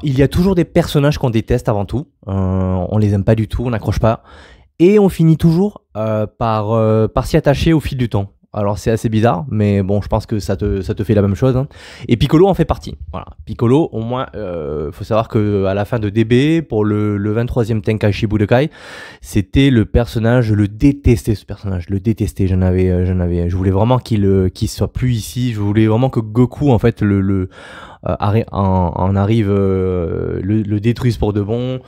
Il y a toujours des personnages qu'on déteste avant tout, on les aime pas du tout, on n'accroche pas et on finit toujours, par s'y attacher au fil du temps. Alors c'est assez bizarre, mais bon, je pense que ça te fait la même chose, hein. Et Piccolo en fait partie. Voilà. Piccolo, au moins, faut savoir qu'à la fin de DB, pour le 23e Tenkaichi Budokai, c'était le personnage, je le détestais ce personnage, je le détestais. Je voulais vraiment qu'il soit plus ici. Je voulais vraiment que Goku en fait en arrive, le détruise pour de bon.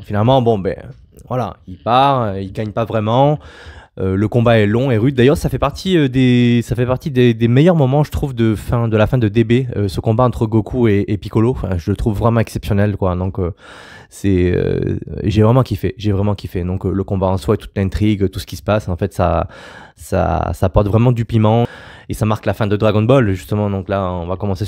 Finalement, bon ben voilà, il part, il gagne pas vraiment. Le combat est long et rude. D'ailleurs, ça fait partie des meilleurs moments, je trouve, de la fin de DB. Ce combat entre Goku et Piccolo, enfin, je le trouve vraiment exceptionnel, quoi. Donc, j'ai vraiment kiffé. J'ai vraiment kiffé. Donc, le combat en soi, toute l'intrigue, tout ce qui se passe, en fait, ça apporte vraiment du piment. Et ça marque la fin de Dragon Ball, justement. Donc là, on va commencer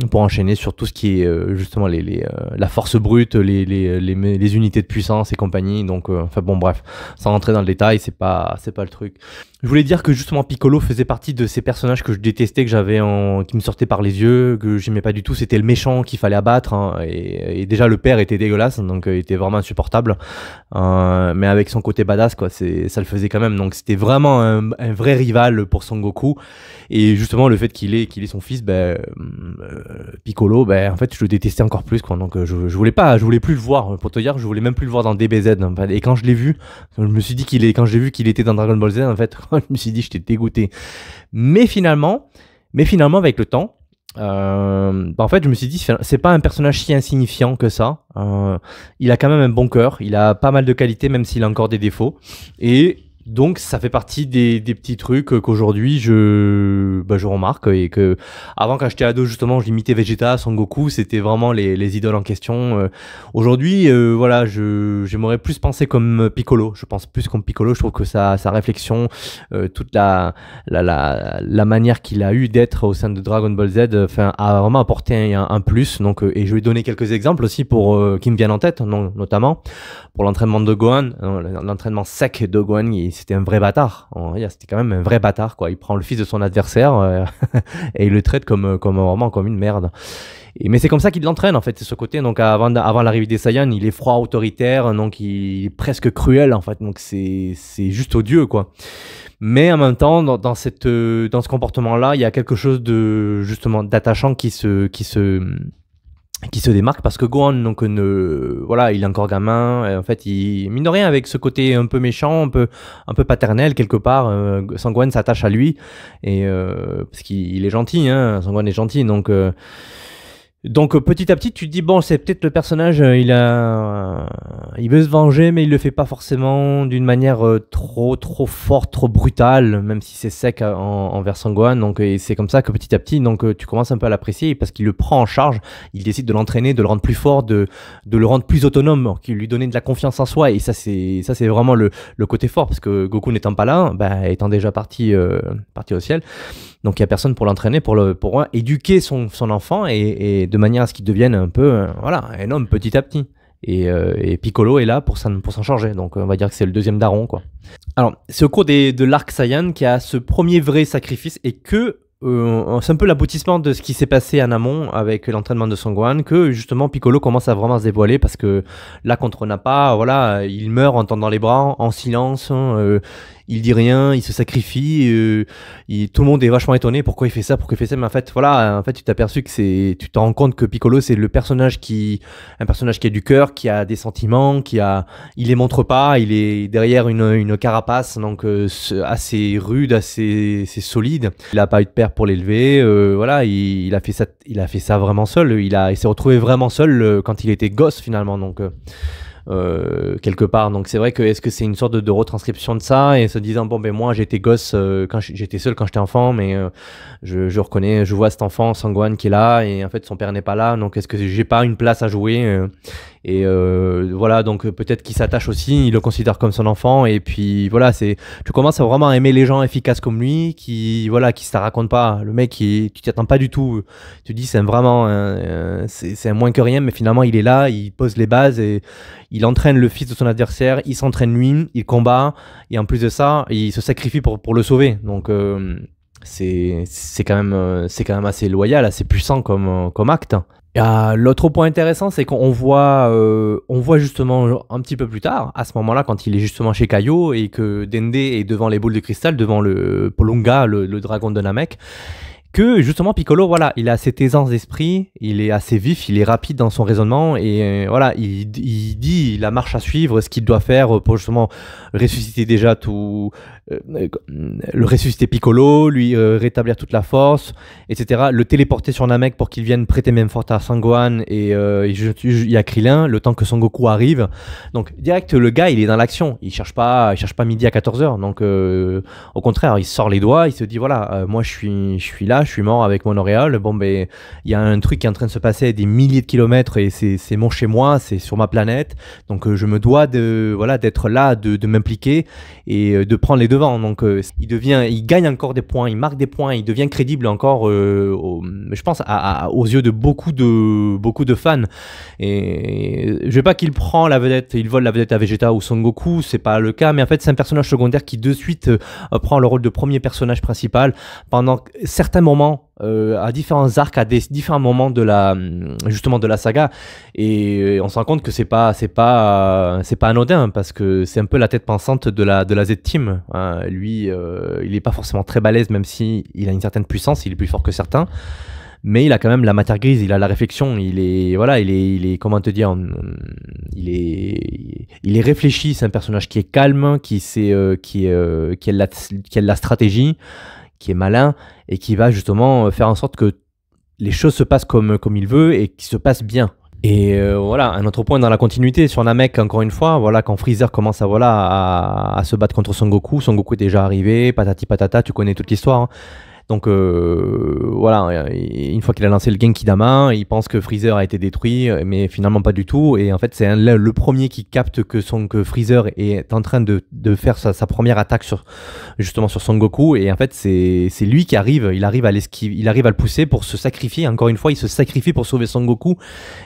pour enchaîner sur tout ce qui est justement la force brute, les unités de puissance et compagnie. Donc, enfin bon, bref, sans rentrer dans le détail, c'est pas le truc. Je voulais dire que justement Piccolo faisait partie de ces personnages que je détestais, qui me sortaient par les yeux, que j'aimais pas du tout. C'était le méchant qu'il fallait abattre, hein, et déjà le père était dégueulasse, donc il était vraiment insupportable. Mais avec son côté badass, quoi, ça le faisait quand même. Donc c'était vraiment un vrai rival pour Son Goku. Et justement le fait qu'il ait son fils, Piccolo, en fait je le détestais encore plus, quoi. Donc je voulais plus le voir. Pour te dire, je voulais même plus le voir dans DBZ. Et quand je l'ai vu, quand j'ai vu qu'il était dans Dragon Ball Z, en fait, je me suis dit, j'étais dégoûté. Mais finalement, avec le temps, en fait, je me suis dit, c'est pas un personnage si insignifiant que ça. Il a quand même un bon cœur, il a pas mal de qualités, même s'il a encore des défauts. Et donc, ça fait partie des petits trucs qu'aujourd'hui je remarque, et que avant, quand j'étais ado, justement, je limitais Vegeta, Son Goku, c'était vraiment les idoles en question. Aujourd'hui, voilà, j'aimerais plus penser comme Piccolo. Je pense plus comme Piccolo. Je trouve que sa réflexion, toute la manière qu'il a eu d'être au sein de Dragon Ball Z, a vraiment apporté un plus. Donc, et je vais donner quelques exemples aussi qui me viennent en tête, notamment pour l'entraînement de Gohan, l'entraînement sec de Gohan. C'était un vrai bâtard. C'était quand même un vrai bâtard, quoi. Il prend le fils de son adversaire et il le traite vraiment comme une merde. Mais c'est comme ça qu'il l'entraîne, en fait, c'est ce côté. Donc avant l'arrivée des Saiyans, il est froid, autoritaire, donc il est presque cruel, en fait. Donc c'est juste odieux, quoi. Mais en même temps, dans ce comportement-là, il y a quelque chose de justement d'attachant qui se démarque, parce que Gohan, donc voilà, il est encore gamin, et en fait il mine de rien, avec ce côté un peu méchant, un peu paternel quelque part. Sangohan s'attache à lui, et parce qu'il est gentil, hein, Sangohan est gentil, donc petit à petit, tu te dis, bon, c'est peut-être le personnage, il veut se venger, mais il le fait pas forcément d'une manière trop forte, trop brutale, même si c'est sec envers Son Gohan. Donc, et c'est comme ça que petit à petit, donc tu commences un peu à l'apprécier, parce qu'il le prend en charge, il décide de l'entraîner, de le rendre plus fort, de le rendre plus autonome, qui lui donner de la confiance en soi. Et ça c'est vraiment le côté fort, parce que Goku n'étant pas là, étant déjà parti au ciel. Donc il n'y a personne pour l'entraîner, pour éduquer son enfant, et de manière à ce qu'il devienne un peu un homme petit à petit. Et Piccolo est là pour s'en charger. Donc on va dire que c'est le deuxième daron, quoi. Alors c'est au cours de l'arc Saiyan qu'il y a ce premier vrai sacrifice, et que c'est un peu l'aboutissement de ce qui s'est passé en amont avec l'entraînement de Son Gohan, que justement Piccolo commence à vraiment se dévoiler, parce que là, contre Nappa, voilà, il meurt en tendant les bras, en silence, il dit rien, il se sacrifie, tout le monde est vachement étonné, pourquoi il fait ça, mais en fait, voilà, tu t'es aperçu tu te rends compte que Piccolo, c'est un personnage qui a du cœur, qui a des sentiments, il les montre pas, il est derrière une carapace, donc assez rude, assez solide. Il a pas eu de père pour l'élever, voilà, il a fait ça vraiment seul, il s'est retrouvé vraiment seul quand il était gosse, finalement, donc quelque part. Donc c'est vrai que, est-ce que c'est une sorte de retranscription de ça, et se disant, bon moi j'étais gosse quand j'étais seul quand j'étais enfant, mais je reconnais, je vois cet enfant Son Gohan qui est là, et en fait son père n'est pas là, donc est-ce que j'ai pas une place à jouer, et voilà, donc peut-être qu'il s'attache aussi, il le considère comme son enfant, et puis voilà, tu commences à vraiment aimer les gens efficaces comme lui, qui se la racontent pas, le mec tu t'y attends pas du tout, tu dis c'est un moins que rien, mais finalement il est là, il pose les bases, et il entraîne le fils de son adversaire, il s'entraîne lui, il combat, et en plus de ça, il se sacrifie pour le sauver. Donc c'est quand même assez loyal, assez puissant comme acte. L'autre point intéressant, c'est qu'on voit, on voit justement un petit peu plus tard, à ce moment-là, quand il est justement chez Kaio et que Dende est devant les boules de cristal, devant le Polunga, le dragon de Namek, que justement Piccolo, voilà, il a cette aisance d'esprit, il est assez vif, il est rapide dans son raisonnement et voilà, il dit la marche à suivre, ce qu'il doit faire pour justement ressusciter déjà tout, le ressusciter Piccolo, lui rétablir toute la force, etc. Le téléporter sur Namek pour qu'il vienne prêter main forte à Sangohan et il y a Krillin, le temps que Son Goku arrive. Donc direct, le gars, il est dans l'action, il cherche pas midi à 14h. Donc au contraire, il sort les doigts, il se dit voilà, moi je suis là, je suis mort avec mon auréole. Bon ben, il y a un truc qui est en train de se passer à des milliers de kilomètres et c'est mon chez moi, c'est sur ma planète. Donc je me dois d'être là, de m'impliquer et de prendre les devants. Donc il gagne encore des points, il marque des points, il devient crédible encore, je pense aux yeux de beaucoup de fans. Et je veux pas qu'il prend la vedette, il vole la vedette à Vegeta ou Son Goku, c'est pas le cas, mais en fait c'est un personnage secondaire qui de suite prend le rôle de premier personnage principal pendant certains moments. À différents arcs, à différents moments de la saga, et on se rend compte que c'est pas anodin parce que c'est un peu la tête pensante de la Z-Team. Hein. Lui, il est pas forcément très balèze, même si il a une certaine puissance, il est plus fort que certains. Mais il a quand même la matière grise, il a la réflexion, il est comment te dire, il est réfléchi, c'est un personnage qui est calme, qui a la stratégie, qui est malin et qui va justement faire en sorte que les choses se passent comme il veut et qui se passent bien. Et voilà, un autre point dans la continuité sur Namek, encore une fois, voilà, quand Freezer commence à se battre contre Son Goku est déjà arrivé, patati patata, tu connais toute l'histoire. Hein. Donc voilà, une fois qu'il a lancé le Genkidama, il pense que Freezer a été détruit, mais finalement pas du tout. Et en fait, c'est le premier qui capte que Freezer est en train de faire sa première attaque justement sur Son Goku. Et en fait, c'est lui qui arrive, il arrive à le pousser pour se sacrifier. Encore une fois, il se sacrifie pour sauver Son Goku,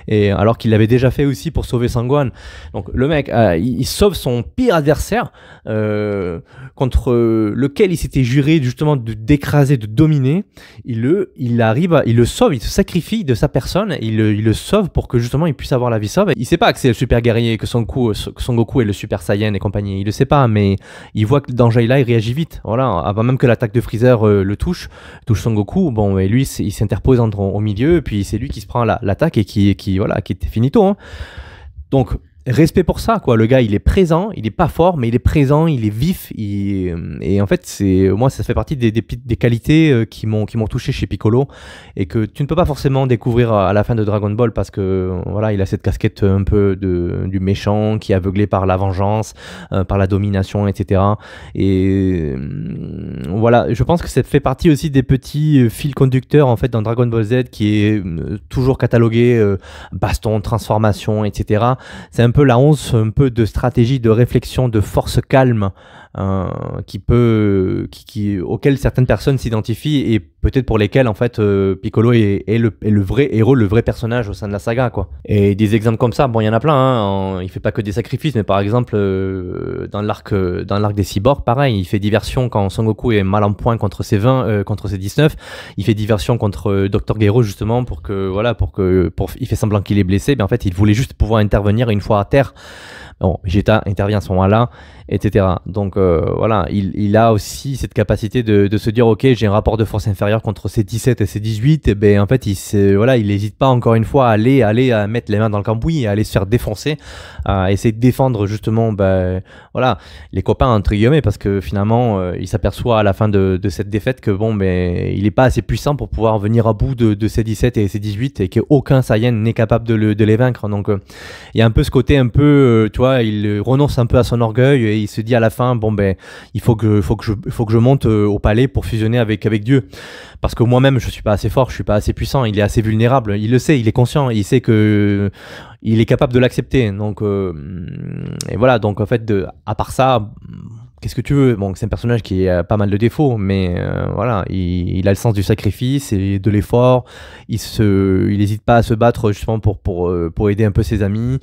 et alors qu'il l'avait déjà fait aussi pour sauver Sangohan. Donc le mec, il sauve son pire adversaire contre lequel il s'était juré justement d'écraser, de dominer. Il le sauve, il se sacrifie de sa personne, il le sauve pour que justement il puisse avoir la vie sauve. Il sait pas que c'est le super guerrier, que Son Goku est le super Saiyan et compagnie, il le sait pas, mais il voit que le danger est là, il réagit vite. Voilà, avant même que l'attaque de Freezer touche Son Goku, bon, et lui il s'interpose au milieu, et puis c'est lui qui se prend l'attaque et qui était finito. Hein. Donc respect pour ça, quoi. Le gars, il est présent, il est pas fort, mais il est présent, il est vif. Et en fait, moi, ça fait partie des qualités qui m'ont touché chez Piccolo et que tu ne peux pas forcément découvrir à la fin de Dragon Ball parce que voilà, il a cette casquette un peu du méchant qui est aveuglé par la vengeance, par la domination, etc. Et voilà, je pense que ça fait partie aussi des petits fils conducteurs en fait dans Dragon Ball Z qui est toujours catalogué baston, transformation, etc. C'est un peu la once, un peu de stratégie, de réflexion, de force calme auquel certaines personnes s'identifient et peut-être pour lesquelles en fait Piccolo est le vrai héros, le vrai personnage au sein de la saga, quoi. Et des exemples comme ça, bon, il y en a plein. Hein, il fait pas que des sacrifices, mais par exemple dans l'arc des cyborgs, pareil, il fait diversion quand Son Goku est mal en point contre ses 20, contre ses 19. Il fait diversion contre Dr Gero justement il fait semblant qu'il est blessé, mais en fait il voulait juste pouvoir intervenir une fois à terre. Bon, Vegeta intervient à ce moment-là, etc. Donc voilà, il a aussi cette capacité de se dire ok, j'ai un rapport de force inférieur contre ces 17 et ces 18, et ben en fait il n'hésite pas encore une fois à aller à mettre les mains dans le cambouis et à aller se faire défoncer, à essayer de défendre justement voilà, les copains entre guillemets, parce que finalement il s'aperçoit à la fin de cette défaite que bon il n'est pas assez puissant pour pouvoir venir à bout de ces 17 et ces 18 et qu'aucun Saiyan n'est capable de les vaincre. Donc il y a un peu ce côté un peu tu vois, il renonce un peu à son orgueil et il se dit à la fin il faut que je monte au palais pour fusionner avec Dieu, parce que moi-même je suis pas assez fort, je suis pas assez puissant, il est assez vulnérable, il le sait, il est conscient, il sait que il est capable de l'accepter. Donc et voilà, donc en fait à part ça, qu'est-ce que tu veux? Bon, c'est un personnage qui a pas mal de défauts, mais voilà, il a le sens du sacrifice et de l'effort. Il n'hésite pas à se battre justement pour aider un peu ses amis.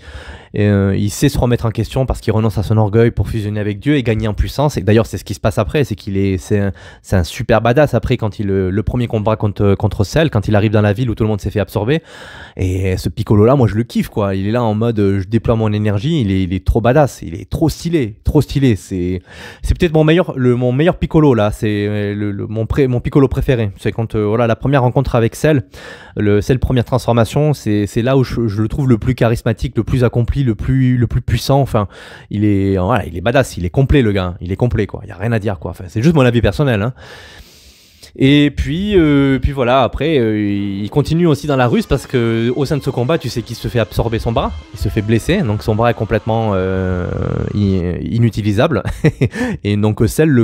Et, il sait se remettre en question parce qu'il renonce à son orgueil pour fusionner avec Dieu et gagner en puissance. Et d'ailleurs, c'est ce qui se passe après, c'est un super badass après quand le premier combat contre Cell, quand il arrive dans la ville où tout le monde s'est fait absorber. Et ce Piccolo là, moi je le kiffe quoi. Il est là en mode je déploie mon énergie. Il est trop badass, il est trop stylé, trop stylé. C'est peut-être mon meilleur Piccolo là. C'est mon Piccolo préféré. C'est quand voilà la première rencontre avec Cell, Cell première transformation. C'est là où je le trouve le plus charismatique, le plus accompli, le plus puissant. Enfin, il est badass, il est complet le gars. Il est complet quoi. Il y a rien à dire quoi. Enfin, c'est juste mon avis personnel. Hein. Et puis voilà, après, il continue aussi dans la ruse parce que au sein de ce combat, tu sais qu'il se fait absorber son bras, il se fait blesser, donc son bras est complètement inutilisable. Et donc Cell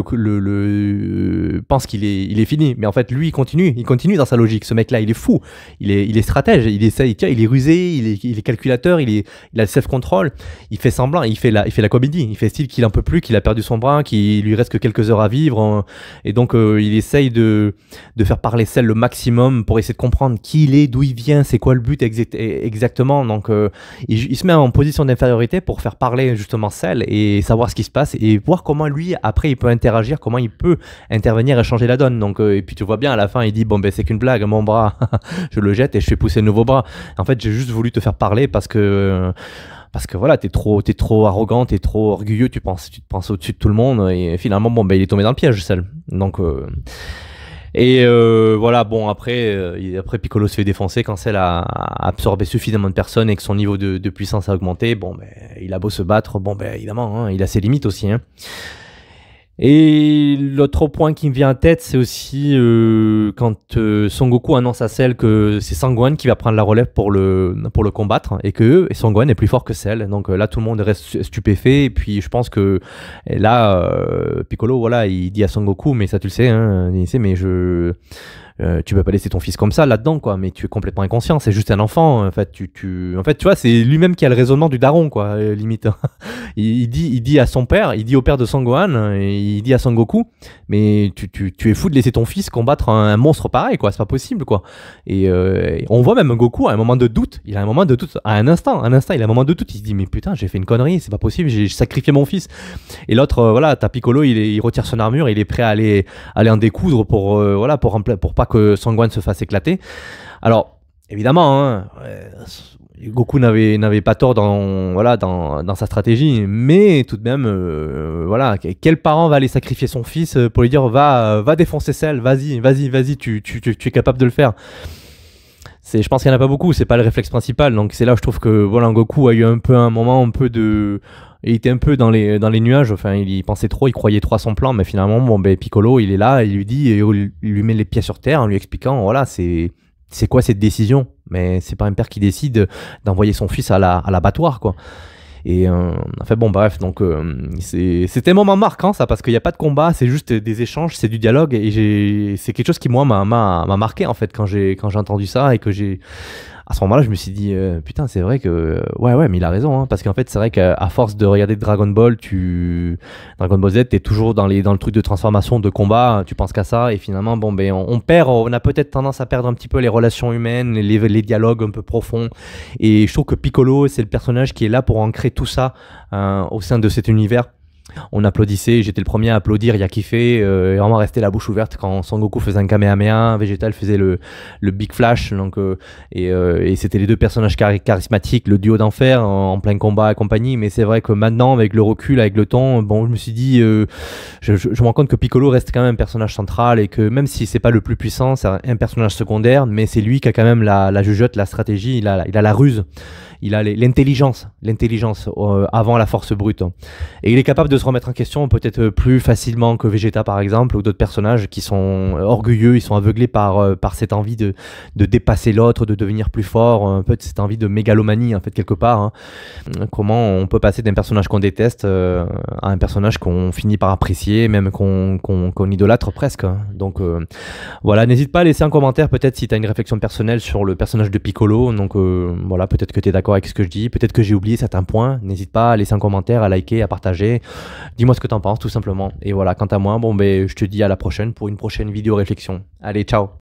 pense qu'il est fini, mais en fait lui il continue dans sa logique. Ce mec-là, il est fou, il est stratège, il est rusé, il est calculateur, il a le self-control, il fait semblant, il fait la comédie, il fait style qu'il en peut plus, qu'il a perdu son bras, qu'il lui reste que quelques heures à vivre, et donc il essaye de faire parler Cell le maximum pour essayer de comprendre qui il est, d'où il vient, c'est quoi le but exactement. Donc il se met en position d'infériorité pour faire parler justement Cell et savoir ce qui se passe et voir comment lui après il peut interagir, comment il peut intervenir et changer la donne. Donc et puis tu vois bien à la fin il dit bon ben c'est qu'une blague, mon bras je le jette et je fais pousser un nouveau bras. En fait j'ai juste voulu te faire parler parce que voilà, t'es trop arrogant, t'es trop orgueilleux, tu te penses au-dessus de tout le monde et finalement bon ben il est tombé dans le piège Cell. Donc voilà, bon, après Piccolo se fait défoncer quand Cell a absorbé suffisamment de personnes et que son niveau de puissance a augmenté. Bon, ben, il a beau se battre, bon, ben, évidemment, hein, il a ses limites aussi. Hein. Et l'autre point qui me vient en tête, c'est aussi quand Son Goku annonce à Cell que c'est Sangohan qui va prendre la relève pour le combattre et que Sangohan est plus fort que Cell. Donc là, tout le monde reste stupéfait. Et puis je pense que là, Piccolo, voilà, il dit à Son Goku, mais ça tu le sais, hein, mais tu peux pas laisser ton fils comme ça là-dedans quoi, mais tu es complètement inconscient, c'est juste un enfant en fait, tu vois, c'est lui-même qui a le raisonnement du daron quoi, limite. il dit à son père, il dit au père de Sangohan et il dit à Son Goku, mais tu es fou de laisser ton fils combattre un monstre pareil quoi, c'est pas possible quoi. Et on voit même Goku à un moment de doute, à un instant, il a un moment de doute, il se dit mais putain, j'ai fait une connerie, c'est pas possible, j'ai sacrifié mon fils. Et l'autre voilà, t'as Piccolo, il retire son armure, il est prêt à aller en découdre pour pas que Sangohan se fasse éclater. Alors, évidemment, hein, Goku n'avait pas tort dans sa stratégie, mais tout de même, voilà, quel parent va aller sacrifier son fils pour lui dire va défoncer Cell, vas-y, tu es capable de le faire. Je pense qu'il n'y en a pas beaucoup, c'est pas le réflexe principal, donc c'est là où je trouve que voilà, Goku a eu un moment il était un peu dans les nuages, enfin il pensait trop, il croyait trop à son plan, mais finalement bon ben Piccolo il est là, il lui dit, il lui met les pieds sur terre en lui expliquant voilà c'est quoi cette décision, mais c'est pas un père qui décide d'envoyer son fils à l'abattoir quoi. Et enfin bon bref, donc c'était un moment marquant ça, parce qu'il n'y a pas de combat, c'est juste des échanges, c'est du dialogue, et c'est quelque chose qui moi m'a marqué en fait quand j'ai entendu ça, et que à ce moment-là, je me suis dit, putain, c'est vrai que... Ouais, mais il a raison, hein, parce qu'en fait, c'est vrai qu'à force de regarder Dragon Ball Z, t'es toujours dans le truc de transformation, de combat, tu penses qu'à ça, et finalement, bon, ben, on a peut-être tendance à perdre un petit peu les relations humaines, les dialogues un peu profonds, et je trouve que Piccolo, c'est le personnage qui est là pour ancrer tout ça au sein de cet univers. On applaudissait, j'étais le premier à applaudir, il a kiffé, vraiment resté la bouche ouverte quand Son Goku faisait un Kamehameha, Vegeta faisait le Big Flash, donc, et c'était les deux personnages charismatiques, le duo d'enfer en plein combat et compagnie. Mais c'est vrai que maintenant, avec le recul, avec le temps, bon, je me suis dit, je me rends compte que Piccolo reste quand même un personnage central, et que même si c'est pas le plus puissant, c'est un personnage secondaire, mais c'est lui qui a quand même la jugeote, la stratégie, il a la ruse. Il a l'intelligence avant la force brute. Et il est capable de se remettre en question peut-être plus facilement que Vegeta par exemple, ou d'autres personnages qui sont orgueilleux, ils sont aveuglés par cette envie de dépasser l'autre, de devenir plus fort, un peu cette envie de mégalomanie en fait quelque part. Hein. Comment on peut passer d'un personnage qu'on déteste à un personnage qu'on finit par apprécier, même qu'on idolâtre presque. Donc voilà, n'hésite pas à laisser un commentaire peut-être si tu as une réflexion personnelle sur le personnage de Piccolo. Donc voilà, peut-être que tu es d'accord avec ce que je dis, peut-être que j'ai oublié certains points, n'hésite pas à laisser un commentaire, à liker, à partager, Dis-moi ce que t'en penses tout simplement. Et voilà, quant à moi, bon ben je te dis à la prochaine pour une prochaine vidéo réflexion. Allez, ciao.